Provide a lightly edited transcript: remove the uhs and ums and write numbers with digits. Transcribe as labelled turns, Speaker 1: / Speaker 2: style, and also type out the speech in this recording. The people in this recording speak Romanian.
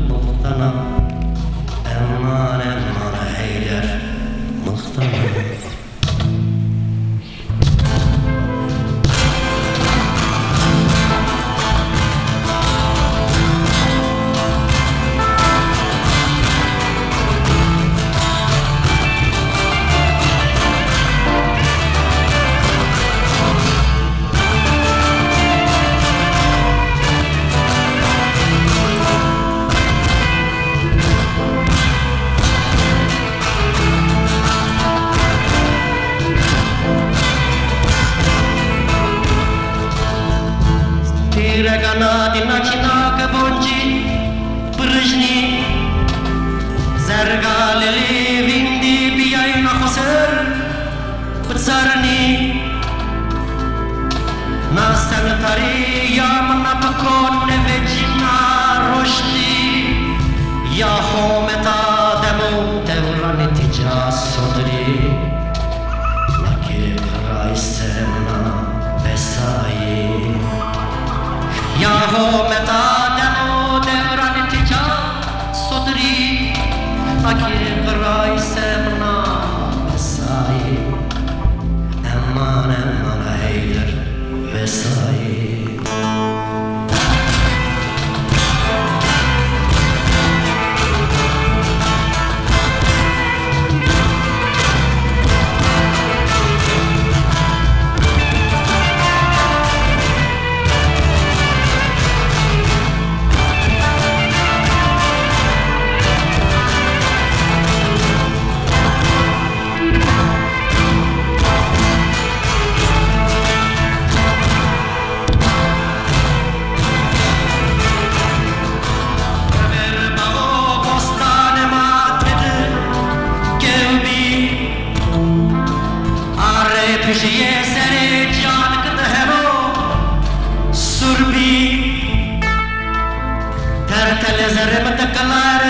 Speaker 1: مقتنع أمان حيدر مقتنع Tiragana dinachina kabonji prajni zargalele vindi biyayna khosar btsarni nasan tari ya manapakon nevejina roshni ya hometa demo devrani tija sodri lake khaisemna besaye Yaho meta demo devrani tija sodri akir rai semna vesai eman hayder vesai Ye sere jaan kat hero surbi dar tale zare mat kalar